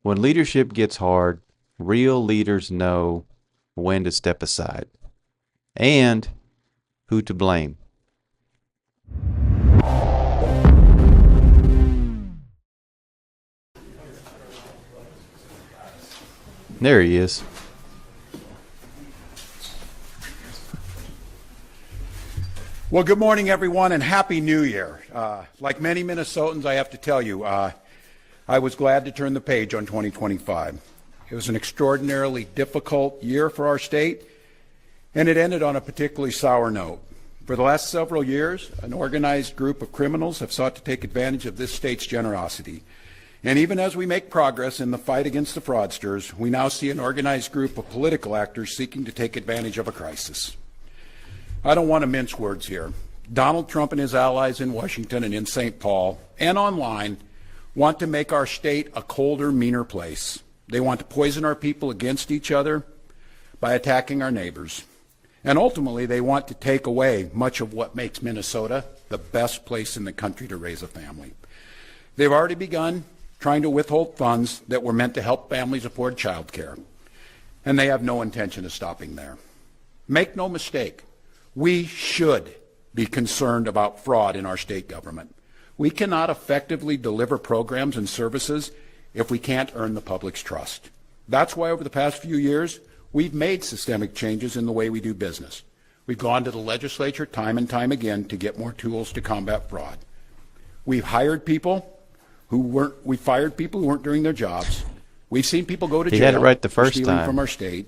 When leadership gets hard, real leaders know when to step aside and who to blame. There he is. Well, good morning, everyone, and Happy New Year. Like many Minnesotans, I have to tell you, I was glad to turn the page on 2025. It was an extraordinarily difficult year for our state, and it ended on a particularly sour note. For the last several years, an organized group of criminals have sought to take advantage of this state's generosity. And even as we make progress in the fight against the fraudsters, we now see an organized group of political actors seeking to take advantage of a crisis. I don't want to mince words here. Donald Trump and his allies in Washington and in St. Paul and online want to make our state a colder, meaner place. They want to poison our people against each other by attacking our neighbors. And ultimately, they want to take away much of what makes Minnesota the best place in the country to raise a family. They've already begun trying to withhold funds that were meant to help families afford child care. And they have no intention of stopping there. Make no mistake. We should be concerned about fraud in our state government. We cannot effectively deliver programs and services if we can't earn the public's trust. That's why over the past few years, we've made systemic changes in the way we do business. We've gone to the legislature time and time again to get more tools to combat fraud. We've hired people we fired people who weren't doing their jobs. We've seen people go to jail He had it right the for first stealing time. from our state.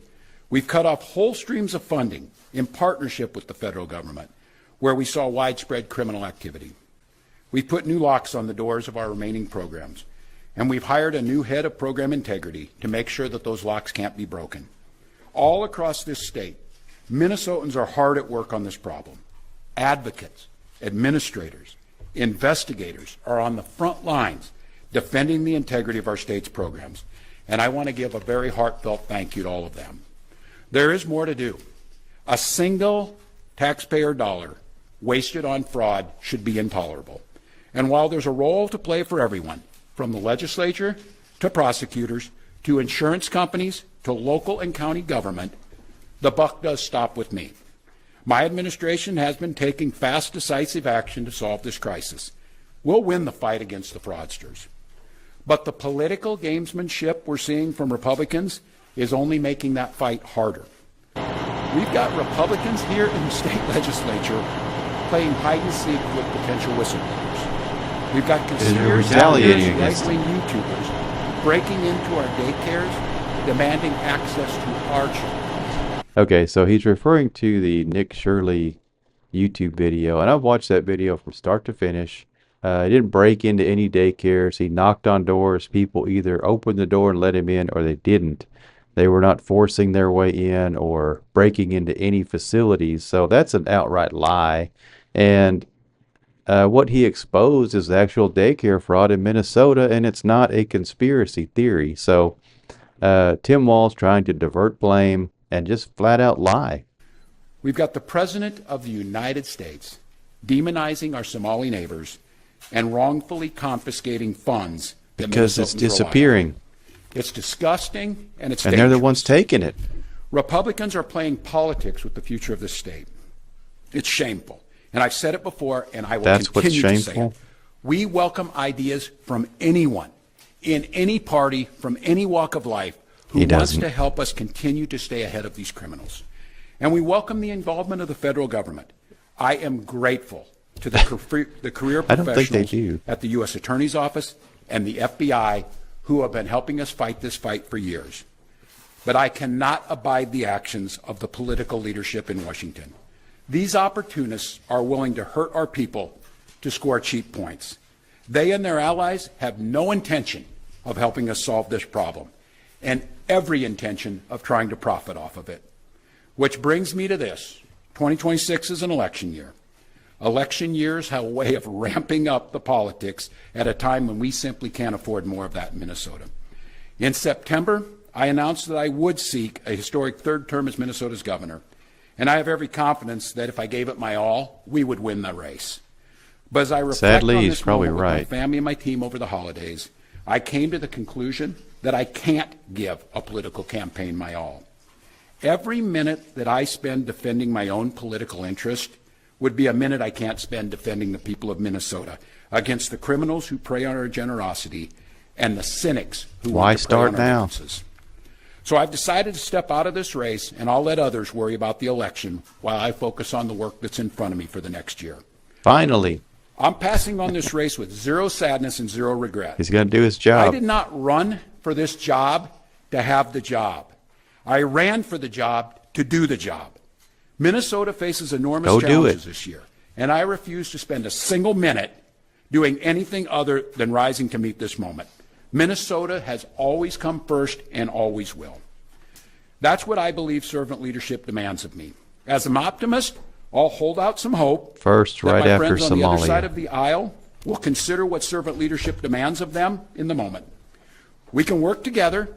We've cut off whole streams of funding in partnership with the federal government, where we saw widespread criminal activity. We've put new locks on the doors of our remaining programs, and we've hired a new head of program integrity to make sure that those locks can't be broken. All across this state, Minnesotans are hard at work on this problem. Advocates, administrators, investigators are on the front lines defending the integrity of our state's programs, and I want to give a very heartfelt thank you to all of them. There is more to do. A single taxpayer dollar wasted on fraud should be intolerable. And while there's a role to play for everyone, from the legislature to prosecutors to insurance companies to local and county government, the buck does stop with me. My administration has been taking fast, decisive action to solve this crisis. We'll win the fight against the fraudsters. But the political gamesmanship we're seeing from Republicans is only making that fight harder. We've got Republicans here in the state legislature playing hide and seek with potential whistleblowers. We've got conspiracy retaliating against right-wing YouTubers breaking into our daycares, demanding access to our children. Okay, so he's referring to the Nick Shirley YouTube video, and I've watched that video from start to finish. He didn't break into any daycares. He knocked on doors. People either opened the door and let him in, or they didn't. They were not forcing their way in or breaking into any facilities. So that's an outright lie. And what he exposed is the actual daycare fraud in Minnesota, and it's not a conspiracy theory. So Tim Walz trying to divert blame and just flat out lie. We've got the President of the United States demonizing our Somali neighbors and wrongfully confiscating funds that Because it's Minnesotans rely on. disappearing. It's disgusting, and it's And dangerous. they're the ones taking it. Republicans are playing politics with the future of this state. It's shameful. And I've said it before, and I will That's what's continue to say shameful? it. We welcome ideas from anyone, in any party, from any walk of life, who He wants doesn't. to help us continue to stay ahead of these criminals. And we welcome the involvement of the federal government. I am grateful to the career I don't think they professionals do. at the U.S. Attorney's Office and the FBI who have been helping us fight this fight for years. But I cannot abide the actions of the political leadership in Washington. These opportunists are willing to hurt our people to score cheap points. They and their allies have no intention of helping us solve this problem, and every intention of trying to profit off of it. Which brings me to this. 2026 is an election year. Election years have a way of ramping up the politics at a time when we simply can't afford more of that in Minnesota. In September, I announced that I would seek a historic third term as Minnesota's governor, and I have every confidence that if I gave it my all, we would win the race. But as I reflect Sadly, on he's this probably moment with right. my family and my team over the holidays, I came to the conclusion that I can't give a political campaign my all. Every minute that I spend defending my own political interest would be a minute I can't spend defending the people of Minnesota against the criminals who prey on our generosity and the cynics who want to prey on our differences. So I've decided to step out of this race, and I'll let others worry about the election while I focus on the work that's in front of me for the next year. Finally. I'm passing on this race with zero sadness and zero regret. He's going to do his job. I did not run for this job to have the job. I ran for the job to do the job. Minnesota faces enormous challenges this year, and I refuse to spend a single minute doing anything other than rising to meet this moment. Minnesota has always come first and always will. That's what I believe servant leadership demands of me. As an optimist, I'll hold out some hope first, right that my after friends on Somalia. the other side of the aisle will consider what servant leadership demands of them in the moment. We can work together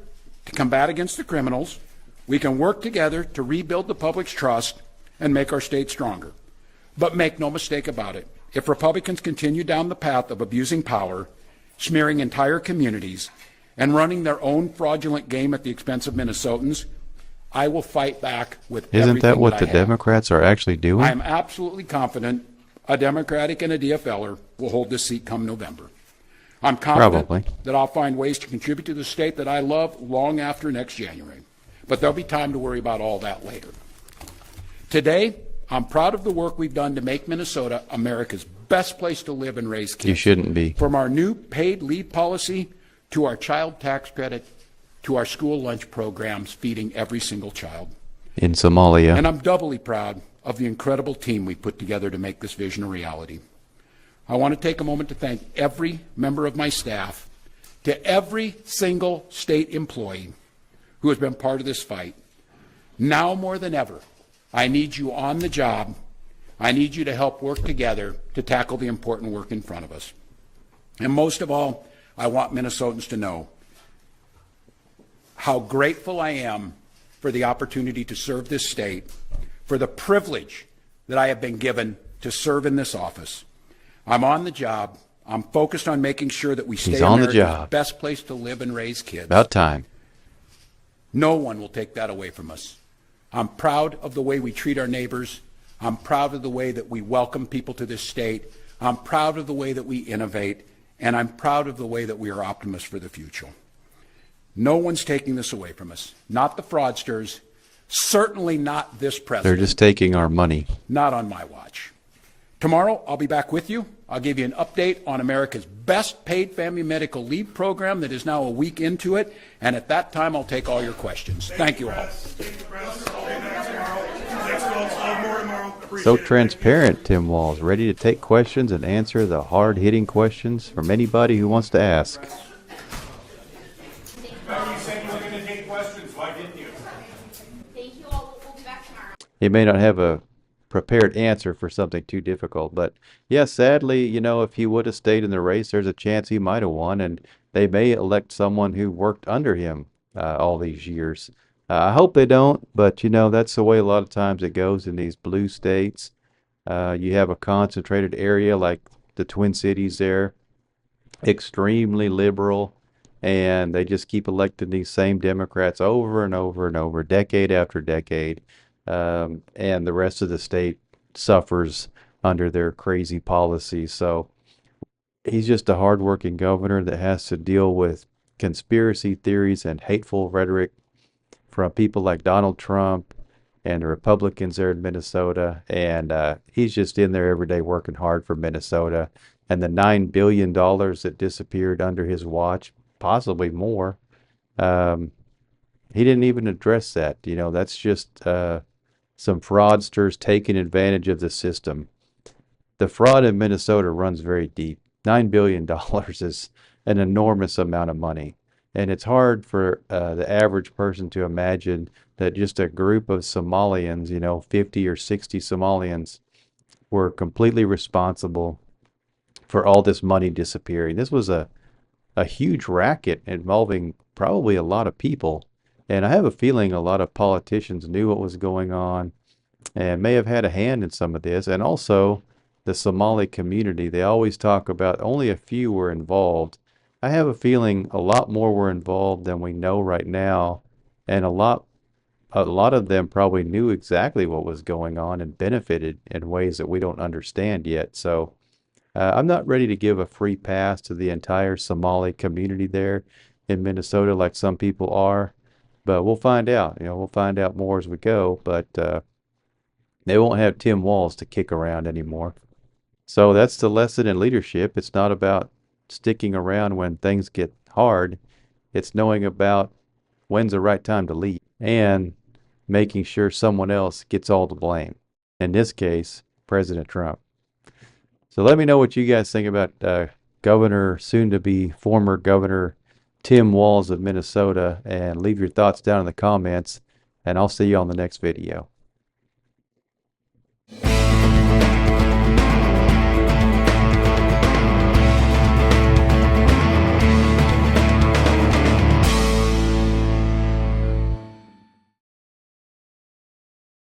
to combat against the criminals. We can work together to rebuild the public's trust and make our state stronger. But make no mistake about it, if Republicans continue down the path of abusing power, smearing entire communities, and running their own fraudulent game at the expense of Minnesotans, I will fight back with everything Isn't that what I the have. Democrats are actually doing? I am absolutely confident a Democratic and a DFLer will hold this seat come November. I'm confident that I'll find ways to contribute to the state that I love long after next January. But there'll be time to worry about all that later. Today, I'm proud of the work we've done to make Minnesota America's best place to live and raise kids. You shouldn't be. From our new paid leave policy to our child tax credit to our school lunch programs feeding every single child. In Somalia. And I'm doubly proud of the incredible team we put together to make this vision a reality. I want to take a moment to thank every member of my staff, to every single state employee who has been part of this fight. Now more than ever, I need you on the job. I need you to help work together to tackle the important work in front of us. And most of all, I want Minnesotans to know how grateful I am for the opportunity to serve this state, for the privilege that I have been given to serve in this office. I'm on the job. I'm focused on making sure that we stay America's best place to live and raise kids. About time. No one will take that away from us. I'm proud of the way we treat our neighbors. I'm proud of the way that we welcome people to this state. I'm proud of the way that we innovate. And I'm proud of the way that we are optimists for the future. No one's taking this away from us. Not the fraudsters. Certainly not this president. They're just taking our money. Not on my watch. Tomorrow, I'll be back with you. I'll give you an update on America's best paid family medical leave program that is now a week into it. And at that time, I'll take all your questions. Thank you all. So transparent, Tim Walz, ready to take questions and answer the hard-hitting questions from anybody who wants to ask. You said you were going to take questions. Why didn't you? Thank you all. We'll be back tomorrow. He may not have a prepared answer for something too difficult, but yeah, sadly, you know, if he would have stayed in the race, there's a chance he might have won, and they may elect someone who worked under him all these years. I hope they don't, but you know, that's the way a lot of times it goes in these blue states. You have a concentrated area like the Twin Cities there, extremely liberal, and they just keep electing these same Democrats over and over and over, decade after decade. And the rest of the state suffers under their crazy policies. So he's just a hardworking governor that has to deal with conspiracy theories and hateful rhetoric from people like Donald Trump and the Republicans there in Minnesota. And he's just in there every day working hard for Minnesota. And the $9 billion that disappeared under his watch, possibly more, he didn't even address that. You know, that's just some fraudsters taking advantage of the system. The fraud in Minnesota runs very deep. $9 billion is an enormous amount of money. And it's hard for the average person to imagine that just a group of Somalians, you know, 50 or 60 Somalians, were completely responsible for all this money disappearing. This was a huge racket involving probably a lot of people. And I have a feeling a lot of politicians knew what was going on and may have had a hand in some of this. And also the Somali community, they always talk about only a few were involved. I have a feeling a lot more were involved than we know right now, and a lot of them probably knew exactly what was going on and benefited in ways that we don't understand yet. So I'm not ready to give a free pass to the entire Somali community there in Minnesota like some people are, but we'll find out. We'll find out more as we go, but they won't have Tim Walz to kick around anymore. So that's the lesson in leadership. It's not about sticking around when things get hard. It's knowing about when's the right time to leave and making sure someone else gets all the blame. In this case, President Trump. So let me know what you guys think about Governor, soon to be former Governor Tim Walz of Minnesota, and leave your thoughts down in the comments, and I'll see you on the next video.